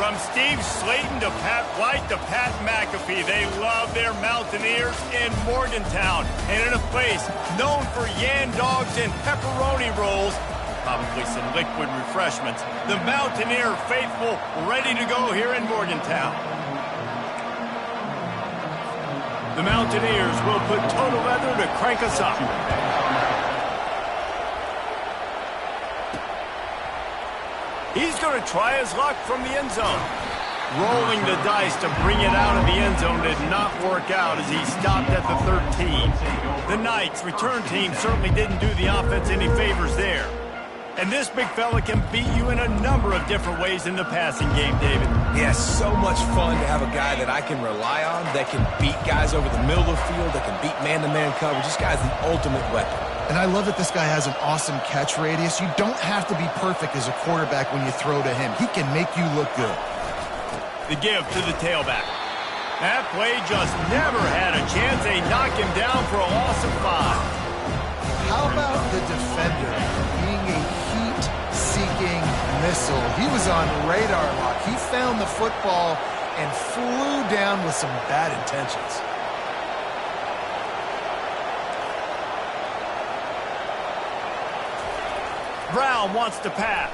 From Steve Slayton to Pat White to Pat McAfee, they love their Mountaineers in Morgantown. And in a place known for Yan Dogs and pepperoni rolls, probably some liquid refreshments, the Mountaineer faithful ready to go here in Morgantown. The Mountaineers will put total leather to crank us up. He's going to try his luck from the end zone. Rolling the dice to bring it out of the end zone did not work out as he stopped at the 13. The Knights' return team certainly didn't do the offense any favors there. And this big fella can beat you in a number of different ways in the passing game, David. Yeah, so much fun to have a guy that I can rely on, that can beat guys over the middle of the field, that can beat man-to-man coverage. This guy's the ultimate weapon. And I love that this guy has an awesome catch radius. You don't have to be perfect as a quarterback when you throw to him. He can make you look good. The give to the tailback. That play just never had a chance. They knock him down for a loss of 5. How about the defender being a heat-seeking missile? He was on radar lock. He found the football and flew down with some bad intentions. Brown wants to pass.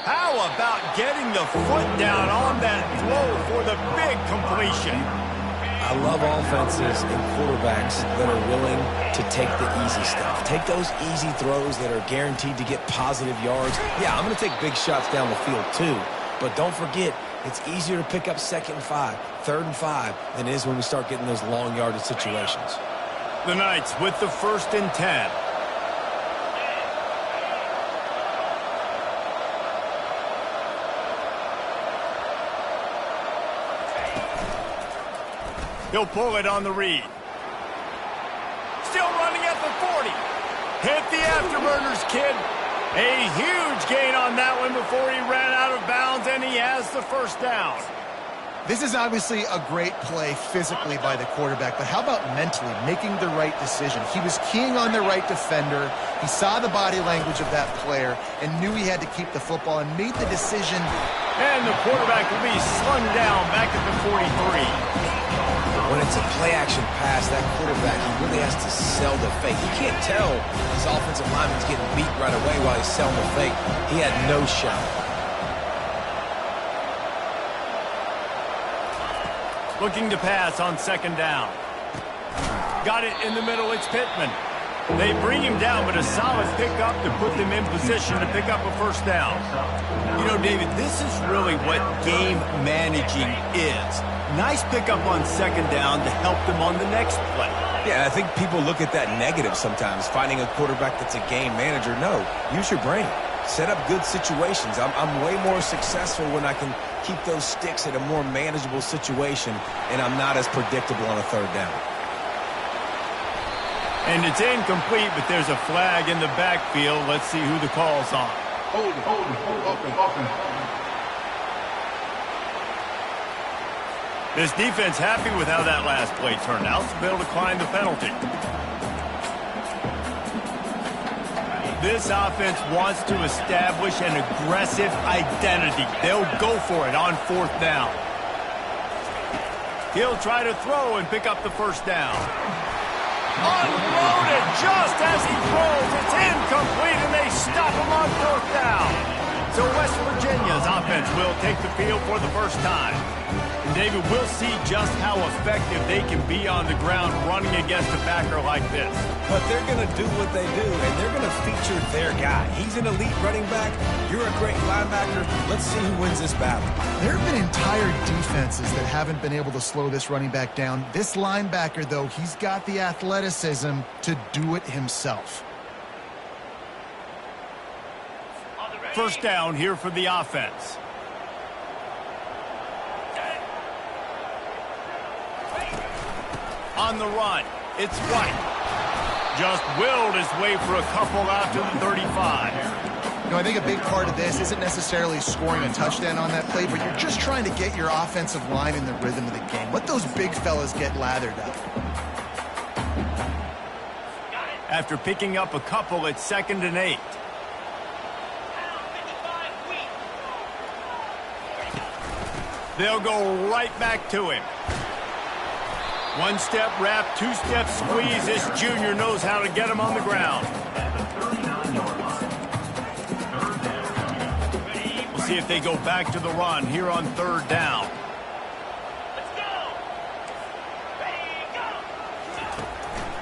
How about getting the foot down on that throw for the big completion? I love offenses and quarterbacks that are willing to take the easy stuff. Take those easy throws that are guaranteed to get positive yards. Yeah, I'm going to take big shots down the field too. But don't forget, it's easier to pick up 2nd and 5, 3rd and 5 than it is when we start getting those long yardage situations. The Knights with the 1st and 10. He'll pull it on the read. Still running at the 40. Hit the afterburners, kid. A huge gain on that one before he ran out of bounds, and he has the 1st down. This is obviously a great play physically by the quarterback, but how about mentally making the right decision? He was keying on the right defender. He saw the body language of that player and knew he had to keep the football and made the decision. And the quarterback will be slung down back at the 43. When it's a play-action pass, that quarterback, he really has to sell the fake. You can't tell his offensive lineman's getting beat right away while he's selling the fake. He had no shot. Looking to pass on 2nd down. Got it in the middle, it's Pittman. They bring him down, but a solid pickup to put them in position to pick up a 1st down. You know, David, this is really what game managing is. Nice pickup on 2nd down to help them on the next play. Yeah, I think people look at that negative sometimes, finding a quarterback that's a game manager. No, use your brain. Set up good situations. I'm way more successful when I can keep those sticks at a more manageable situation, and I'm not as predictable on a 3rd down. And it's incomplete, but there's a flag in the backfield. Let's see who the call's on. Hold it. This defense happy with how that last play turned out, so they'll decline the penalty. This offense wants to establish an aggressive identity. They'll go for it on 4th down. He'll try to throw and pick up the 1st down. Unloaded just as he throws. It's incomplete, and they stop him on 4th down. So West Virginia's offense will take the field for the first time. And David, we'll see just how effective they can be on the ground running against a backer like this. But they're going to do what they do, and they're going to feature their guy. He's an elite running back. You're a great linebacker. Let's see who wins this battle. There have been entire defenses that haven't been able to slow this running back down. This linebacker, though, he's got the athleticism to do it himself. 1st down here for the offense. On the run, it's White. Just willed his way for a couple out to the 35. You know, I think a big part of this isn't necessarily scoring a touchdown on that play, but you're just trying to get your offensive line in the rhythm of the game. Let those big fellas get lathered up. After picking up a couple, it's 2nd and 8. They'll go right back to him. One-step wrap, two-step squeeze. This junior knows how to get him on the ground. We'll see if they go back to the run here on third down.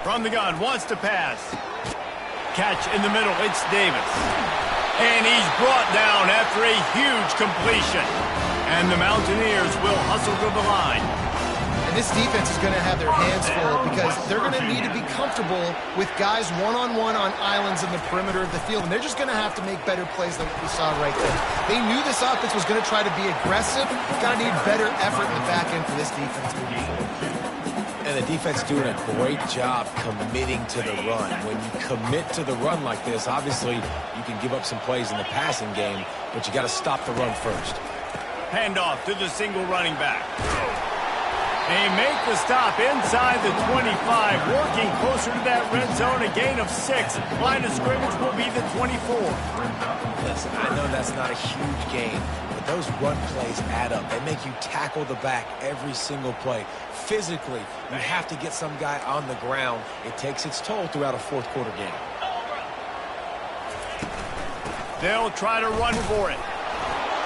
From the gun, wants to pass. Catch in the middle, it's Davis. And he's brought down after a huge completion. And the Mountaineers will hustle to the line. And this defense is going to have their hands full because they're going to need to be comfortable with guys one-on-one on islands in the perimeter of the field. And they're just going to have to make better plays than what we saw right there. They knew this offense was going to try to be aggressive. Got to need better effort in the back end for this defense moving forward. And the defense doing a great job committing to the run. When you commit to the run like this, obviously you can give up some plays in the passing game, but you got to stop the run first. Handoff to the single running back. They make the stop inside the 25, working closer to that red zone, a gain of 6. Line of scrimmage will be the 24. Listen, I know that's not a huge gain, but those run plays add up. They make you tackle the back every single play. Physically, you have to get some guy on the ground. It takes its toll throughout a fourth quarter game. They'll try to run for it.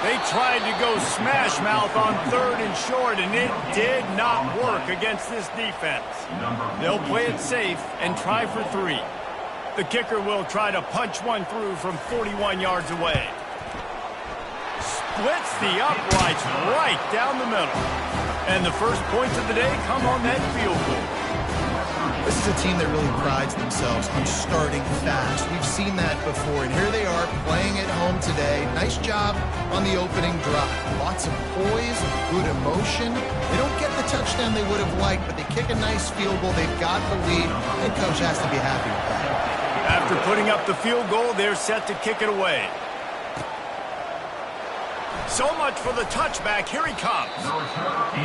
They tried to go smash mouth on third and short, and it did not work against this defense. They'll play it safe and try for 3. The kicker will try to punch one through from 41 yards away. Splits the uprights right down the middle. And the first points of the day come on that field goal. This is a team that really prides themselves on starting fast. We've seen that before, and here they are playing at home today. Nice job on the opening drive. Lots of poise, good emotion. They don't get the touchdown they would have liked, but they kick a nice field goal. They've got the lead, and coach has to be happy with that. After putting up the field goal, they're set to kick it away. So much for the touchback. Here he comes.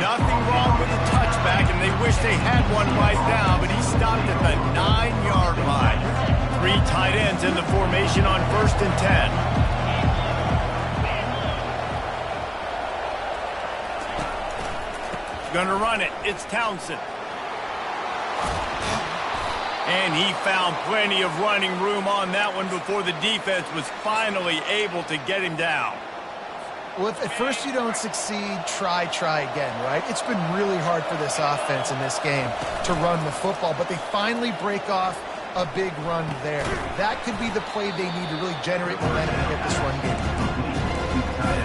Nothing wrong with the touchback, and they wish they had one right now, but he stopped at the 9-yard line. 3 tight ends in the formation on 1st and 10. Gonna run it. It's Townsend. And he found plenty of running room on that one before the defense was finally able to get him down. Well, if at first you don't succeed, try again, right? It's been really hard for this offense in this game to run the football, but they finally break off a big run there. That could be the play they need to really generate momentum and get this run game.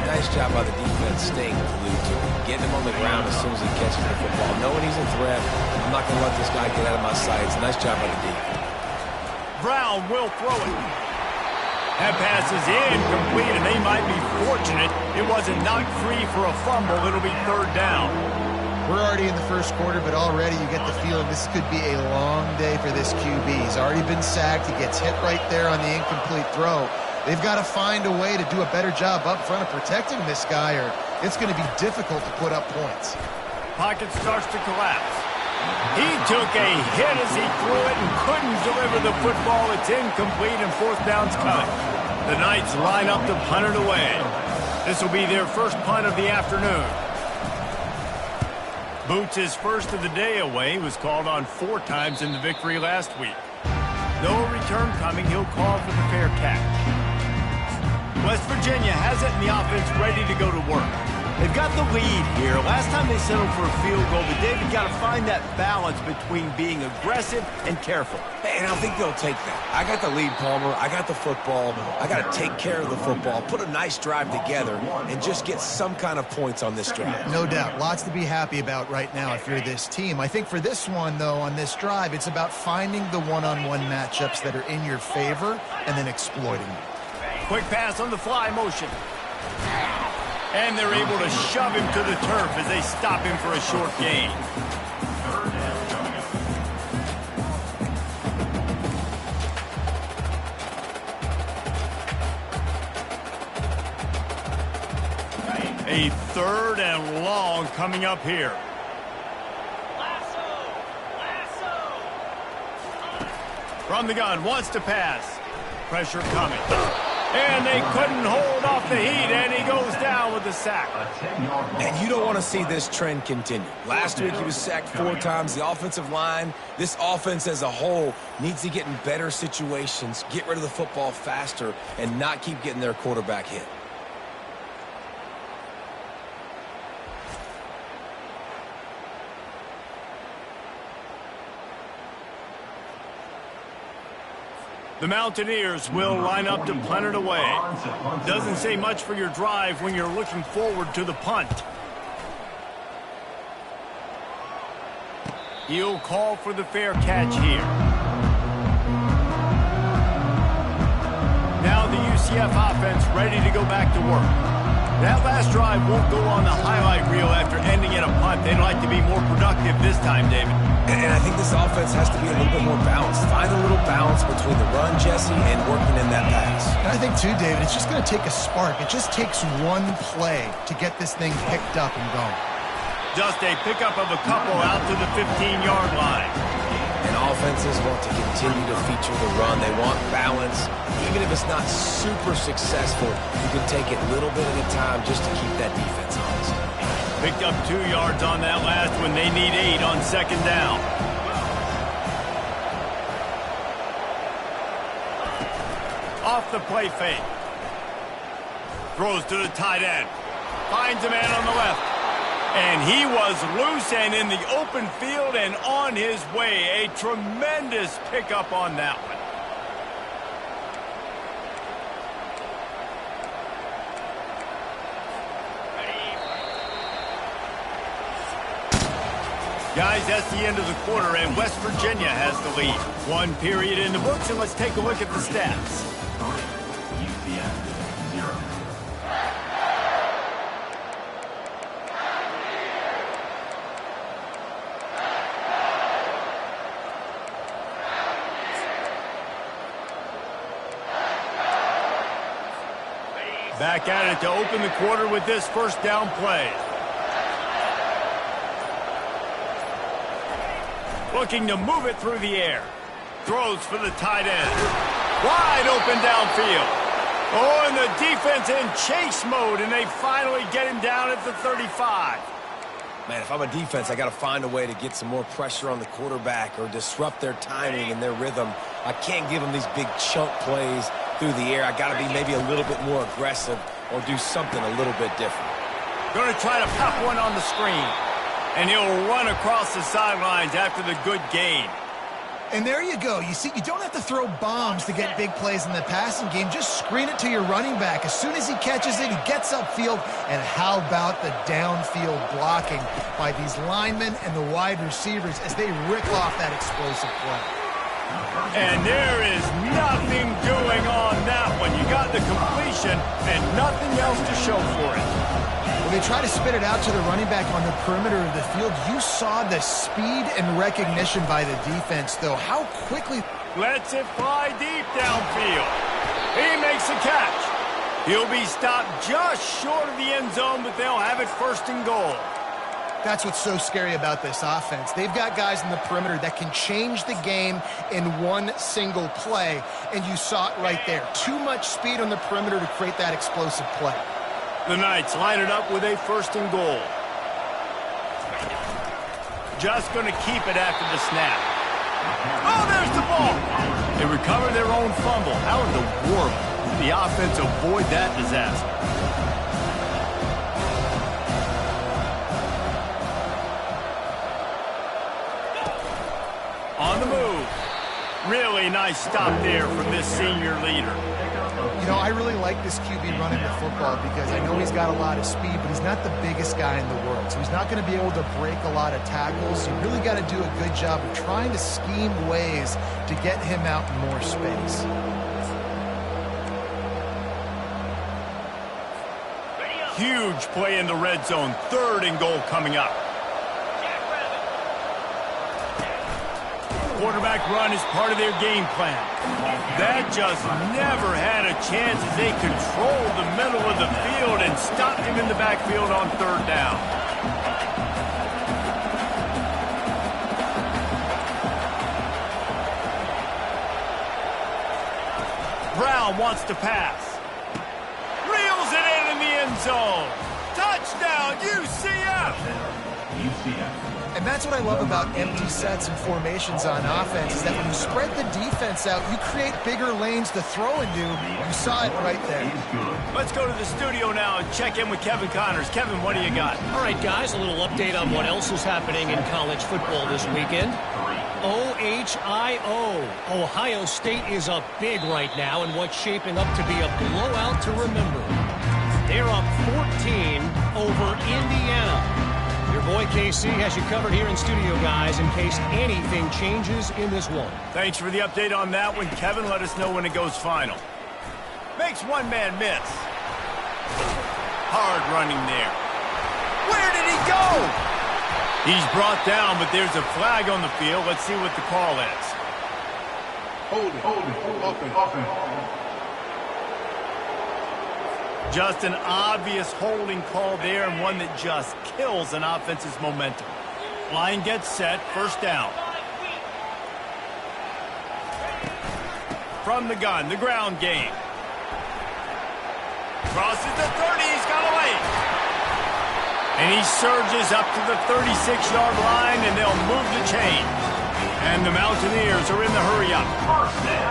Nice job by the defense staying glued to him, getting him on the ground as soon as he catches the football. Knowing he's a threat, I'm not going to let this guy get out of my sights. Nice job by the defense. Brown will throw it. That pass is incomplete, and they might be fortunate it wasn't knocked free for a fumble. It'll be 3rd down. We're already in the first quarter, but already you get the feeling this could be a long day for this QB. He's already been sacked. He gets hit right there on the incomplete throw. They've got to find a way to do a better job up front of protecting this guy, or it's going to be difficult to put up points. Pocket starts to collapse. He took a hit as he threw it and couldn't deliver the football. It's incomplete, and 4th down's coming. The Knights line up to punt it away. This will be their first punt of the afternoon. Boots' first of the day away was called on 4 times in the victory last week. No return coming. He'll call for the fair catch. West Virginia has it, and the offense ready to go to work. They've got the lead here. Last time they settled for a field goal, but David got to find that balance between being aggressive and careful. And I think they'll take that. I got the lead, Palmer. I got the football. I got to take care of the football, put a nice drive together, and just get some kind of points on this drive. No doubt. Lots to be happy about right now if you're this team. I think for this one, though, on this drive, it's about finding the one-on-one matchups that are in your favor and then exploiting them. Quick pass on the fly motion. And they're able to shove him to the turf as they stop him for a short gain. A 3rd and long coming up here. From the gun, wants to pass. Pressure coming. And they couldn't hold off the heat, and he goes down with the sack. And you don't want to see this trend continue. Last week he was sacked 4 times. The offensive line, this offense as a whole, needs to get in better situations, get rid of the football faster, and not keep getting their quarterback hit. The Mountaineers will line up to punt it away. Doesn't say much for your drive when you're looking forward to the punt. He'll call for the fair catch here. Now the UCF offense ready to go back to work. That last drive won't go on the highlight reel after ending in a punt. They'd like to be more productive this time, David. And I think this offense has to be a little bit more balanced. Find a little balance between the run, Jesse, and working in that pass. And I think, too, David, it's just going to take a spark. It just takes one play to get this thing picked up and going. Just a pickup of a couple out to the 15-yard line. And offenses want to continue to feature the run. They want balance. Even if it's not super successful, you can take it little bit at a time just to keep that defense honest. Picked up 2 yards on that last one. They need 8 on second down. Off the play fake. Throws to the tight end. Finds a man on the left. And he was loose and in the open field and on his way. A tremendous pickup on that one. Guys, that's the end of the quarter, and West Virginia has the lead. 1 period in the books, and let's take a look at the stats. Back at it to open the quarter with this first down play. Looking to move it through the air. Throws for the tight end. Wide open downfield. Oh, and the defense in chase mode, and they finally get him down at the 35. Man, if I'm a defense, I got to find a way to get some more pressure on the quarterback or disrupt their timing and their rhythm. I can't give them these big chunk plays through the air. I got to be maybe a little bit more aggressive or do something a little bit different. Going to try to pop one on the screen. And he'll run across the sidelines after the good gain. And there you go. You see, you don't have to throw bombs to get big plays in the passing game. Just screen it to your running back. As soon as he catches it, he gets upfield. And how about the downfield blocking by these linemen and the wide receivers as they rip off that explosive play. And there is nothing doing on that one. You got the completion and nothing else to show for it. When they try to spit it out to the running back on the perimeter of the field, you saw the speed and recognition by the defense, though. How quickly... Lets it fly deep downfield. He makes the catch. He'll be stopped just short of the end zone, but they'll have it first and goal. That's what's so scary about this offense. They've got guys in the perimeter that can change the game in one single play, and you saw it right there. Too much speed on the perimeter to create that explosive play. The Knights line it up with a first and goal. Just going to keep it after the snap. Oh, there's the ball. They recover their own fumble. How in the world did the offense avoid that disaster? On the move. Really nice stop there from this senior leader. You know, I really like this QB running the football because I know he's got a lot of speed, but he's not the biggest guy in the world. So he's not going to be able to break a lot of tackles. You really got to do a good job of trying to scheme ways to get him out in more space. Huge play in the red zone. 3rd and goal coming up. Quarterback run is part of their game plan. That just never had a chance as they controlled the middle of the field and stopped him in the backfield on 3rd down. Brown wants to pass. zone. Touchdown, UCF! And that's what I love about empty sets and formations on offense, is that when you spread the defense out, you create bigger lanes to throw into. You saw it right there. Let's go to the studio now and check in with Kevin Connors. Kevin, what do you got? All right, guys, a little update on what else is happening in college football this weekend. OHIO. Ohio State is up big right now in what's shaping up to be a blowout to remember. They're up 14 over Indiana. Your boy KC has you covered here in studio, guys, in case anything changes in this one. Thanks for the update on that one, Kevin. Let us know when it goes final. Makes one man miss. Hard running there. Where did he go? He's brought down, but there's a flag on the field. Let's see what the call is. Hold it. Offense. Just an obvious holding call there, and one that just kills an offense's momentum. Line gets set, first down. From the gun, the ground game. Crosses the 30, he's got away. And he surges up to the 36-yard line, and they'll move the chains. And the Mountaineers are in the hurry-up.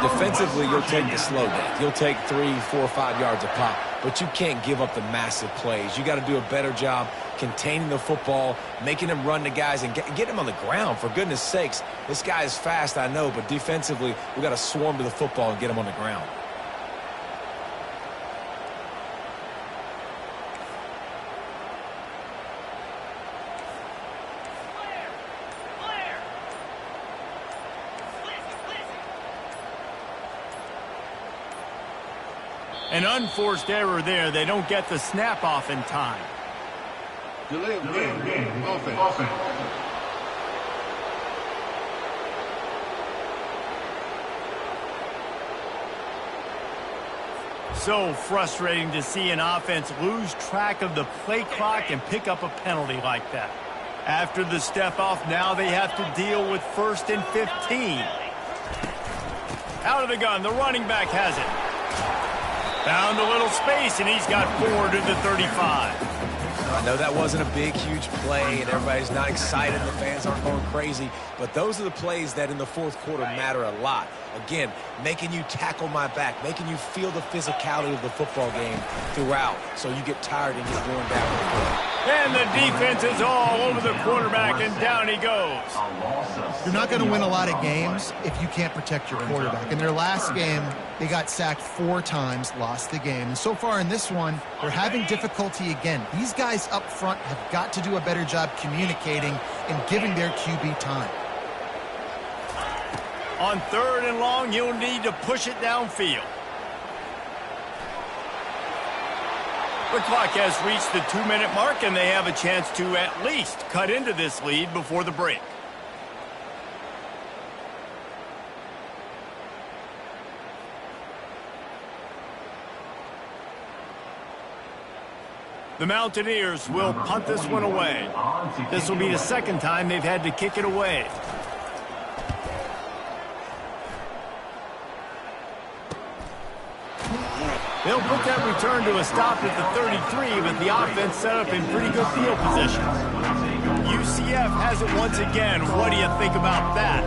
Defensively, you'll take the slow down. You'll take 3, 4, 5 yards a pop, but you can't give up the massive plays. You got to do a better job containing the football, making him run the guys, and get him on the ground. For goodness sakes, this guy is fast, I know, but defensively, we got to swarm to the football and get him on the ground. An unforced error there. They don't get the snap off in time. Delay of game. Offense. So frustrating to see an offense lose track of the play clock and pick up a penalty like that. After the step off, now they have to deal with 1st and 15. Out of the gun, the running back has it. Found a little space, and he's got 4 to the 35. I know that wasn't a big, huge play, and everybody's not excited. The fans aren't going crazy. But those are the plays that in the fourth quarter matter a lot. Again, making you tackle my back, making you feel the physicality of the football game throughout, so you get tired and get worn down. And the defense is all over the quarterback, and down he goes. You're not going to win a lot of games if you can't protect your quarterback. In their last game, they got sacked 4 times, lost the game. And so far in this one, they're having difficulty again. These guys up front have got to do a better job communicating and giving their QB time. On 3rd and long, you'll need to push it downfield. The clock has reached the 2-minute mark, and they have a chance to at least cut into this lead before the break. The Mountaineers will punt this one away. This will be the second time they've had to kick it away. They'll put that return to a stop at the 33, but the offense set up in pretty good field position. UCF has it once again. What do you think about that?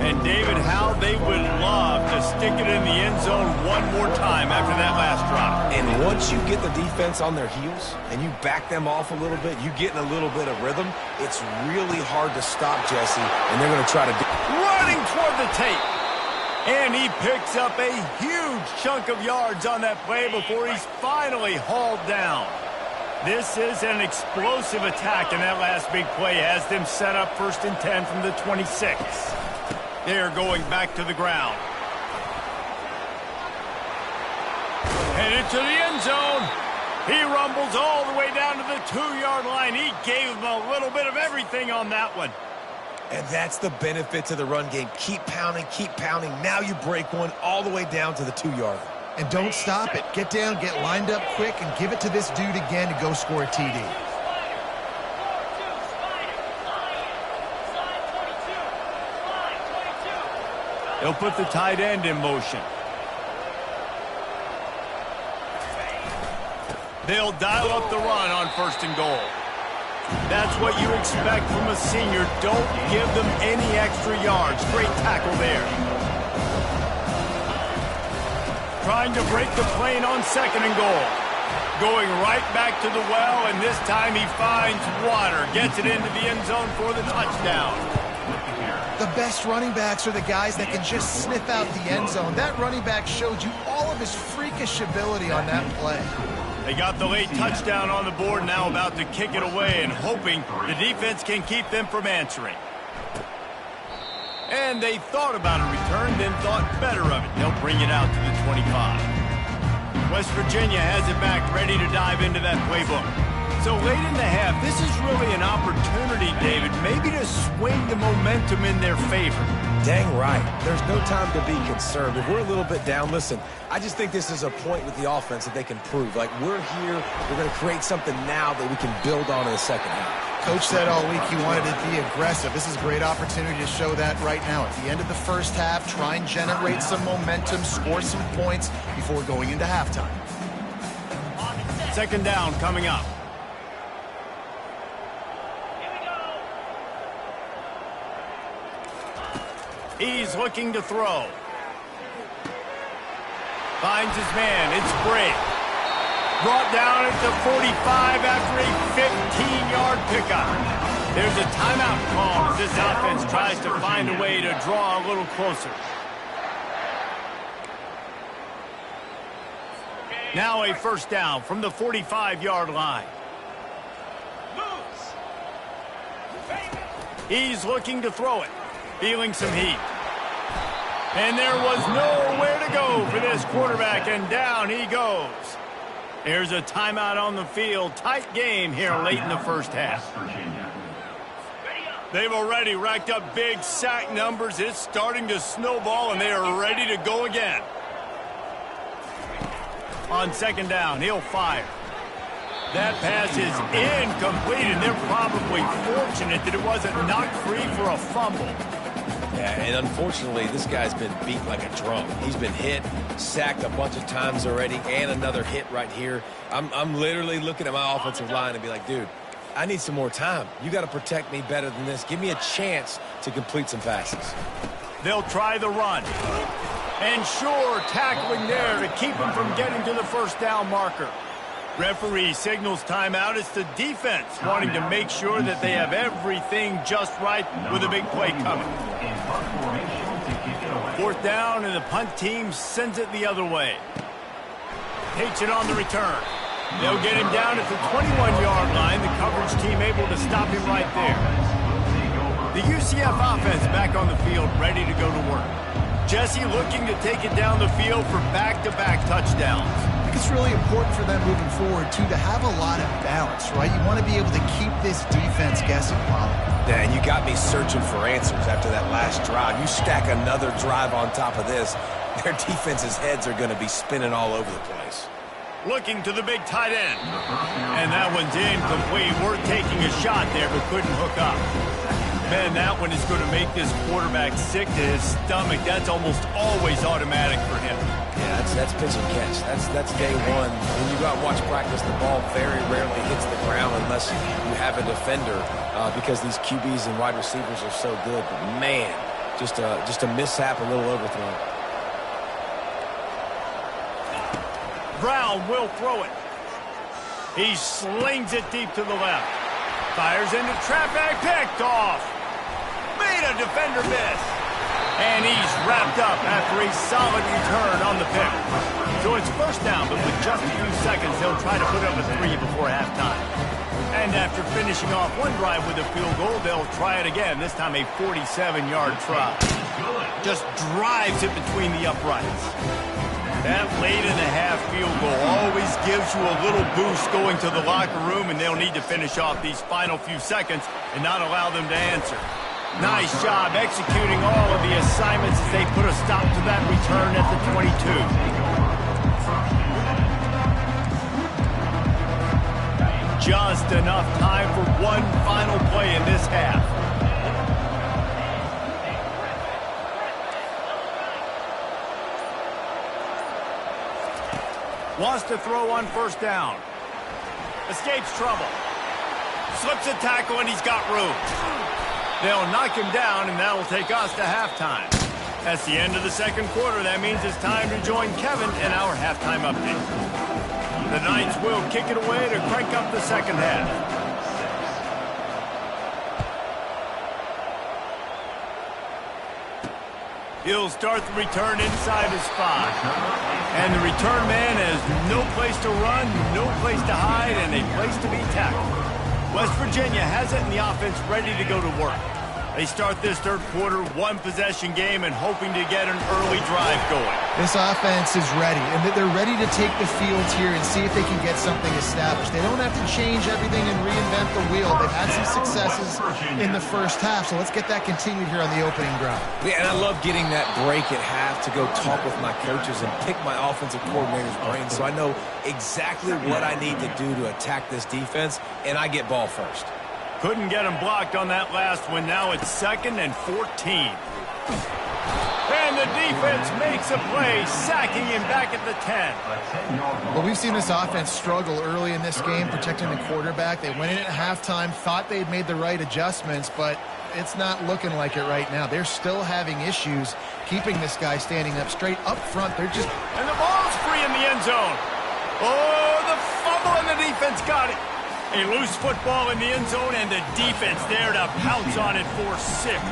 And David, how they would love to stick it in the end zone one more time after that last drive. And once you get the defense on their heels and you back them off a little bit, you get in a little bit of rhythm, it's really hard to stop, Jesse, and they're going to try to do. Running toward the tape. And he picks up a huge chunk of yards on that play before he's finally hauled down. This is an explosive attack, and that last big play has them set up 1st and 10 from the 26. They're going back to the ground. Headed to the end zone. He rumbles all the way down to the 2-yard line. He gave them a little bit of everything on that one. And that's the benefit to the run game. Keep pounding, keep pounding. Now you break one all the way down to the 2-yard. And don't stop it. Get down, get lined up quick, and give it to this dude again to go score a TD. They'll put the tight end in motion. They'll dial up the run on 1st and goal. That's what you expect from a senior. Don't give them any extra yards. Great tackle there. Trying to break the plane on 2nd and goal. Going right back to the well, and this time he finds water. Gets it into the end zone for the touchdown. The best running backs are the guys that can just sniff out the end zone. That running back showed you all of his freakish ability on that play. They got the late touchdown on the board, now about to kick it away and hoping the defense can keep them from answering. And they thought about a return, then thought better of it. They'll bring it out to the 25. West Virginia has it back, ready to dive into that playbook. So late in the half, this is really an opportunity, David, maybe to swing the momentum in their favor. Dang right. There's no time to be concerned. If we're a little bit down, listen, I just think this is a point with the offense that they can prove. Like, we're here, we're going to create something now that we can build on in the second half. Coach said all week he wanted to be aggressive. This is a great opportunity to show that right now. At the end of the first half, try and generate some momentum, score some points before going into halftime. 2nd down coming up. He's looking to throw. Finds his man. It's Gray. Brought down at the 45 after a 15-yard pickup. There's a timeout call as this offense tries to find a way to draw a little closer. Now a 1st down from the 45-yard line. He's looking to throw it. Feeling some heat. And there was nowhere to go for this quarterback, and down he goes. There's a timeout on the field. Tight game here late in the first half. They've already racked up big sack numbers. It's starting to snowball, and they are ready to go again. On 2nd down, he'll fire. That pass is incomplete, and they're probably fortunate that it wasn't knocked free for a fumble. Yeah, and unfortunately, this guy's been beat like a drum. He's been hit, sacked a bunch of times already, and another hit right here. I'm literally looking at my offensive line and be like, dude, I need some more time. You got to protect me better than this. Give me a chance to complete some passes. They'll try the run. And sure, tackling there to keep him from getting to the 1st down marker. Referee signals timeout. It's the defense wanting to make sure that they have everything just right with a big play coming. 4th down, and the punt team sends it the other way. Takes it on the return. They'll get him down at the 21-yard line. The coverage team able to stop him right there. The UCF offense back on the field, ready to go to work. Jesse looking to take it down the field for back-to-back touchdowns. I think it's really important for them moving forward, too, to have a lot of balance, right? You want to be able to keep this defense guessing, Paulo. Yeah, and you got me searching for answers after that last drive. You stack another drive on top of this, their defense's heads are going to be spinning all over the place. Looking to the big tight end. And that one's incomplete. We're taking a shot there, but couldn't hook up. Man, that one is going to make this quarterback sick to his stomach. That's almost always automatic for him. Yeah, that's pitch and catch. That's day one. When you go out and watch practice, the ball very rarely hits the ground unless you have a defender because these QBs and wide receivers are so good. But man, just a mishap, a little overthrow. Brown will throw it. He slings it deep to the left. Fires into traffic, picked off. Made a defender miss. And he's wrapped up after a solid return on the pick. So it's 1st down, but with just a few seconds, they'll try to put up a 3 before halftime. And after finishing off one drive with a field goal, they'll try it again, this time a 47-yard try. Just drives it between the uprights. That late-in-the-half field goal always gives you a little boost going to the locker room, and they'll need to finish off these final few seconds and not allow them to answer. Nice job executing all of the assignments as they put a stop to that return at the 22. Just enough time for one final play in this half. Wants to throw on 1st down. Escapes trouble. Slips a tackle, and he's got room. They'll knock him down, and that'll take us to halftime. That's the end of the second quarter. That means it's time to join Kevin in our halftime update. The Knights will kick it away to crank up the second half. He'll start the return inside his 5. And the return man has no place to run, no place to hide, and a place to be tackled. West Virginia has it in the offense ready to go to work. They start this third quarter one-possession game and hoping to get an early drive going. This offense is ready, and they're ready to take the field here and see if they can get something established. They don't have to change everything and reinvent the wheel. They've had some successes in the first half, so let's get that continued here on the opening drive. Yeah, and I love getting that break at half to go talk with my coaches and pick my offensive coordinator's brain so I know exactly what I need to do to attack this defense, and I get ball first. Couldn't get him blocked on that last one. Now it's 2nd and 14. And the defense makes a play, sacking him back at the 10. Well, we've seen this offense struggle early in this game, protecting the quarterback. They went in at halftime, thought they'd made the right adjustments, but it's not looking like it right now. They're still having issues keeping this guy standing up straight up front. They're just... And the ball's free in the end zone. Oh, the fumble, and the defense got it. A loose football in the end zone, and the defense there to pounce on it for 6.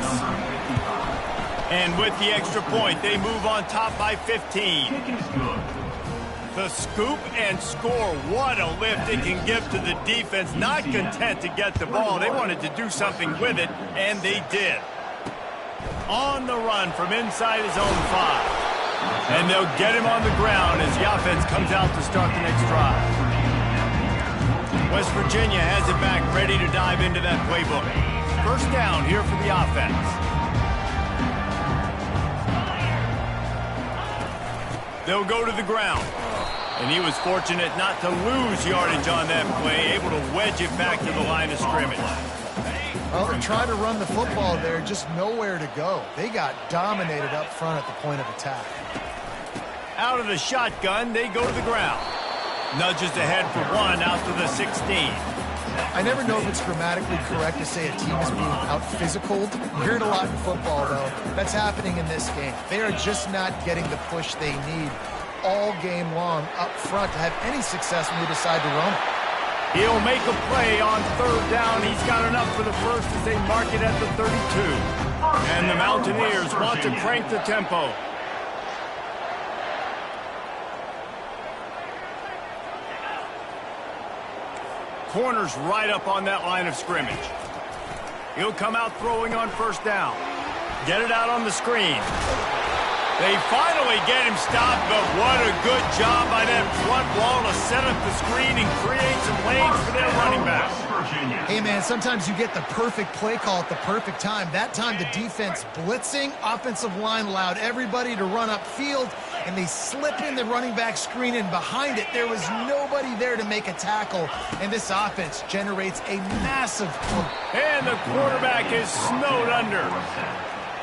And with the extra point, they move on top by 15. The scoop and score. What a lift it can give to the defense. Not content to get the ball. They wanted to do something with it, and they did. On the run from inside his own 5. And they'll get him on the ground as the offense comes out to start the next drive. West Virginia has it back, ready to dive into that playbook. First down here for the offense. They'll go to the ground. And he was fortunate not to lose yardage on that play, able to wedge it back to the line of scrimmage. Well, they're trying to run the football there, just nowhere to go. They got dominated up front at the point of attack. Out of the shotgun, they go to the ground. Nudges ahead for 1 out to the 16. I never know if it's grammatically correct to say a team is being out-physicaled. You hear it a lot in football, though. That's happening in this game. They are just not getting the push they need all game long up front to have any success when they decide to run it. He'll make a play on third down. He's got enough for the first as they mark it at the 32. And the Mountaineers want to crank the tempo. Corners right up on that line of scrimmage. He'll come out throwing on first down. Get it out on the screen. They finally get him stopped, but what a good job by that front wall to set up the screen and create some lanes for their running back. Hey, man, sometimes you get the perfect play call at the perfect time. That time the defense blitzing, offensive line allowed everybody to run upfield, and they slip in the running back screen, and behind it there was nobody there to make a tackle, and this offense generates a massive play. And the quarterback is snowed under.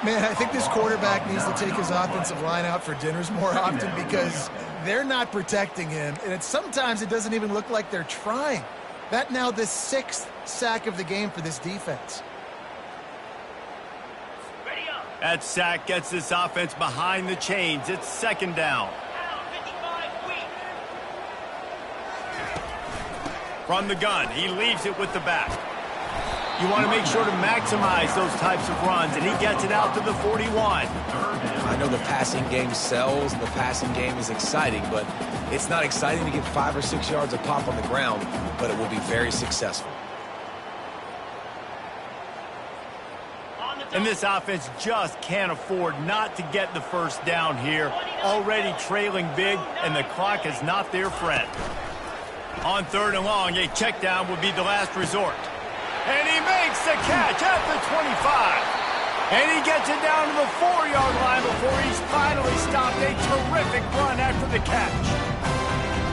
Man, I think this quarterback needs to take his offensive line out for dinners more often because they're not protecting him, and sometimes it doesn't even look like they're trying. That now the 6th sack of the game for this defense. That sack gets this offense behind the chains. It's 2nd down. From the gun, he leaves it with the back. You want to make sure to maximize those types of runs, and he gets it out to the 41. I know the passing game sells, and the passing game is exciting, but it's not exciting to get 5 or 6 yards of pop on the ground, but it will be very successful. And this offense just can't afford not to get the first down here. Already trailing big, and the clock is not their friend. On 3rd and long, a check down would be the last resort. And he makes the catch at the 25. And he gets it down to the 4-yard line before he's finally stopped. A terrific run after the catch.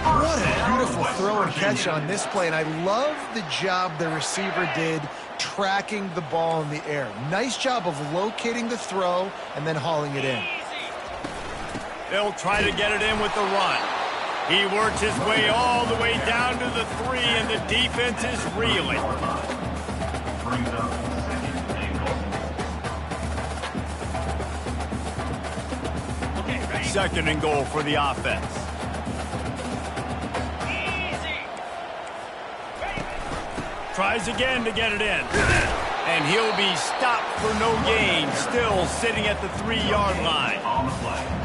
What a beautiful throw and catch on this play, and I love the job the receiver did tracking the ball in the air. Nice job of locating the throw and then hauling it in. They'll try to get it in with the run. He works his way all the way down to the 3, and the defense is reeling. Second and goal for the offense. Tries again to get it in. And he'll be stopped for no gain, still sitting at the 3-yard line.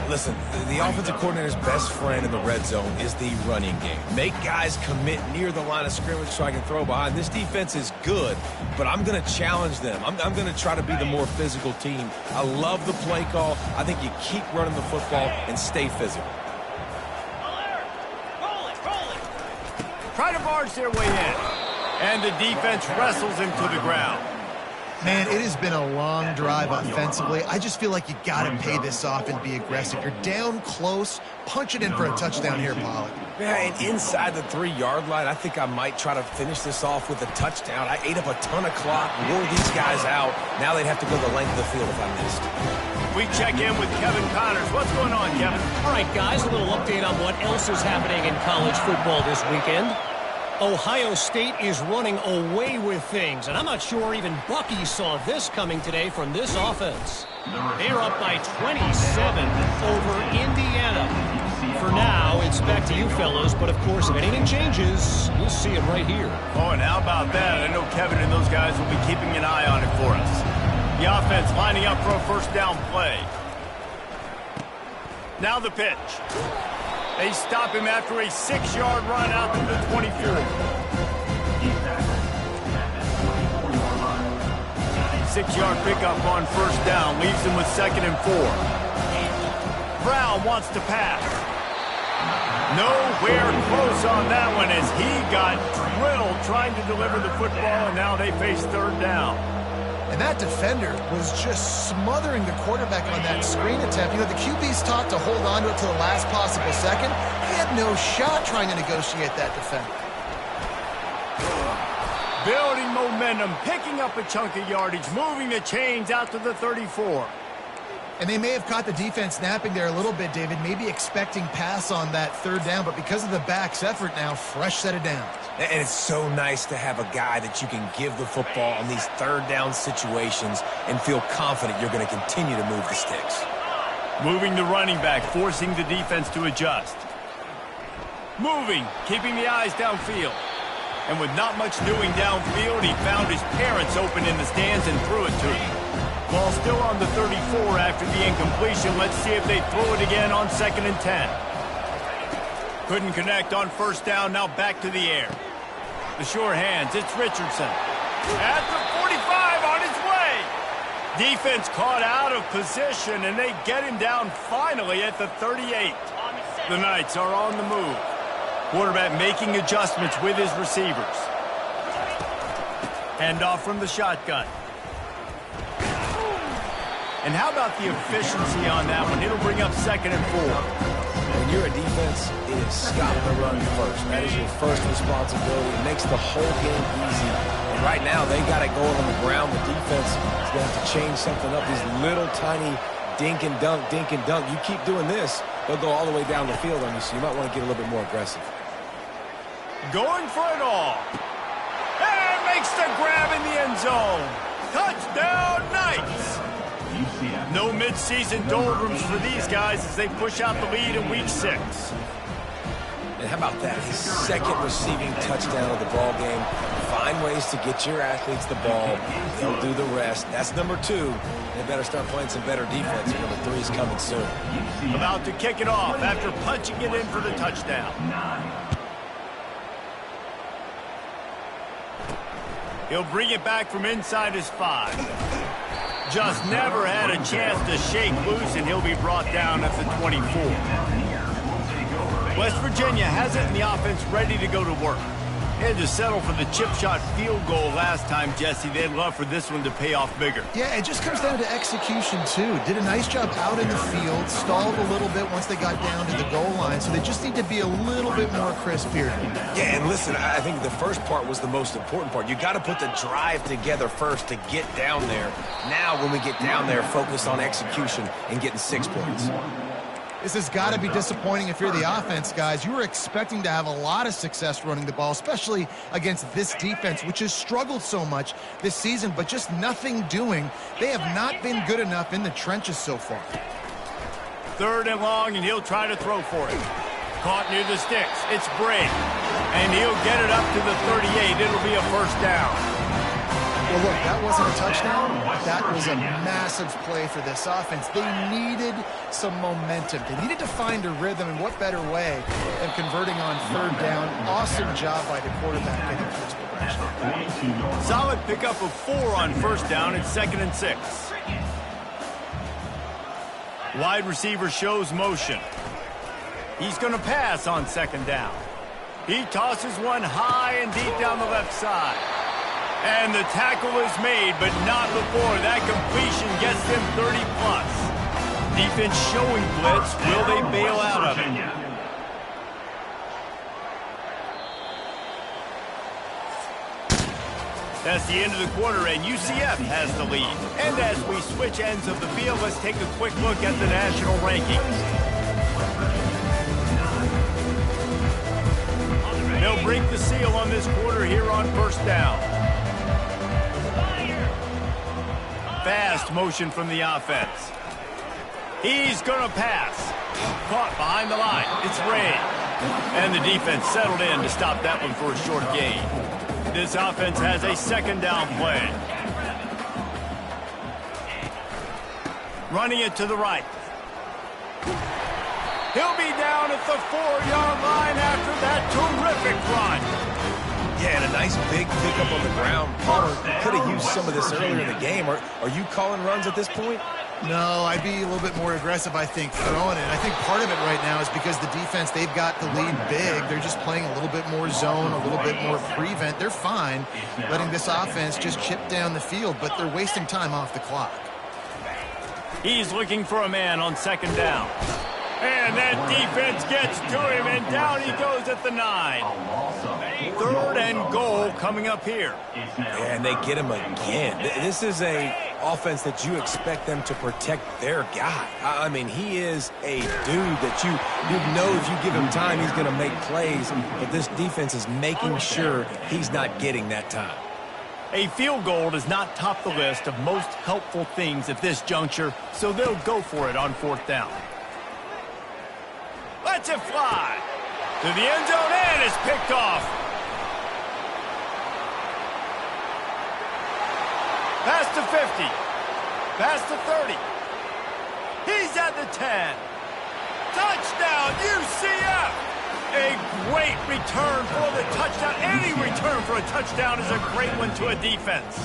Listen, the offensive coordinator's best friend in the red zone is the running game. Make guys commit near the line of scrimmage so I can throw behind. This defense is good, but I'm going to challenge them. I'm going to try to be the more physical team. I love the play call. I think you keep running the football and stay physical. Try to barge their way in. And the defense wrestles him to the ground. Man, it has been a long drive offensively. I just feel like you got to pay this off and be aggressive. You're down close. Punch it in for a touchdown here, Pollack. Yeah, and inside the 3-yard line, I think I might try to finish this off with a touchdown. I ate up a ton of clock, wore these guys out. Now they'd have to go the length of the field if I missed. We check in with Kevin Connors. What's going on, Kevin? All right, guys, a little update on what else is happening in college football this weekend. Ohio State is running away with things, and I'm not sure even Bucky saw this coming today from this offense. They're up by 27 over Indiana. For now, it's back to you fellows, but of course, if anything changes, you'll see it right here. Oh, and how about that? I know Kevin and those guys will be keeping an eye on it for us. The offense lining up for a first down play. Now the pitch. They stop him after a 6-yard run out to the 24. 6-yard pickup on first down leaves him with 2nd and 4. Brown wants to pass. Nowhere close on that one as he got drilled trying to deliver the football, and now they face 3rd down. And that defender was just smothering the quarterback on that screen attempt. You know, the QB's taught to hold on to it to the last possible second. He had no shot trying to negotiate that defender. Building momentum, picking up a chunk of yardage, moving the chains out to the 34. And they may have caught the defense napping there a little bit, David, maybe expecting pass on that 3rd down, but because of the back's effort now, fresh set of downs. And it's so nice to have a guy that you can give the football on these 3rd down situations and feel confident you're going to continue to move the sticks. Moving the running back, forcing the defense to adjust. Moving, keeping the eyes downfield. And with not much doing downfield, he found his parents open in the stands and threw it to him. Ball still on the 34 after the incompletion. Let's see if they throw it again on 2nd and 10. Couldn't connect on first down, now back to the air. The sure hands, it's Richardson. At the 45, on his way. Defense caught out of position, and they get him down finally at the 38. The Knights are on the move. Quarterback making adjustments with his receivers. Handoff from the shotgun. And how about the efficiency on that one? It'll bring up 2nd and 4. When you're a defense, it is stop the run first. That is your first responsibility. It makes the whole game easy. And right now, they got it going on the ground. The defense is going to have to change something up. These little tiny dink and dunk, dink and dunk. You keep doing this, they'll go all the way down the field on you, so you might want to get a little bit more aggressive. Going for it all. And makes the grab in the end zone. Touchdown, Knights! No mid-season doldrums for these guys as they push out the lead in Week 6. And how about that? His 2nd receiving touchdown of the ball game. Find ways to get your athletes the ball. They'll do the rest. That's number 2. They better start playing some better defense. Number 3 is coming soon. About to kick it off after punching it in for the touchdown. He'll bring it back from inside his 5. Just never had a chance to shake loose, and he'll be brought down at the 24. West Virginia has it in the offense ready to go to work. Had to settle for the chip shot field goal last time, Jesse. They'd love for this one to pay off bigger. Yeah, it just comes down to execution, too. Did a nice job out in the field, stalled a little bit once they got down to the goal line, so they just need to be a little bit more crisp here. Yeah, and listen, I think the first part was the most important part. You got to put the drive together first to get down there. Now, when we get down there, focus on execution and getting 6 points. This has got to be disappointing if you're the offense, guys. You were expecting to have a lot of success running the ball, especially against this defense, which has struggled so much this season, but just nothing doing. They have not been good enough in the trenches so far. 3rd and long, and he'll try to throw for it. Caught near the sticks. It's Bray. And he'll get it up to the 38. It'll be a first down. Well, look, that wasn't a touchdown. That was a massive play for this offense. They needed some momentum. They needed to find a rhythm, and what better way than converting on 3rd down. Awesome job by the quarterback getting first progression. Solid pickup of 4 on 1st down. It's 2nd and 6. Wide receiver shows motion. He's going to pass on 2nd down. He tosses one high and deep down the left side. And the tackle is made, but not before that completion gets them 30-plus. Defense showing blitz. Will they bail out of it? That's the end of the quarter, and UCF has the lead. And as we switch ends of the field, let's take a quick look at the national rankings. They'll break the seal on this quarter here on 1st down. Fast motion from the offense. He's going to pass. Caught behind the line. It's Ray. And the defense settled in to stop that one for a short gain. This offense has a 2nd down play. Running it to the right. He'll be down at the 4-yard line after that terrific run. Yeah, and a nice big pickup on the ground. Palmer could have used some of this earlier in the game. Are you calling runs at this point? No, I'd be a little bit more aggressive, I think, throwing it. I think part of it right now is because the defense, they've got the lead big. They're just playing a little bit more zone, a little bit more prevent. They're fine letting this offense just chip down the field, but they're wasting time off the clock. He's looking for a man on 2nd down. And that defense gets to him, and down he goes at the 9. 3rd and goal coming up here. And they get him again. This is a offense that you expect them to protect their guy. I mean, he is a dude that you know if you give him time, he's going to make plays. But this defense is making sure he's not getting that time. A field goal does not top the list of most helpful things at this juncture, so they'll go for it on 4th down. Lets it fly to the end zone, and it's picked off. Pass to 50. Pass to 30. He's at the 10. Touchdown, UCF! A great return for the touchdown. Any return for a touchdown is a great one to a defense.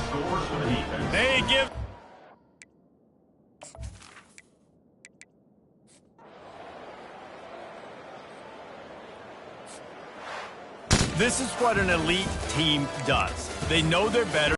They give... This is what an elite team does. They know they're better.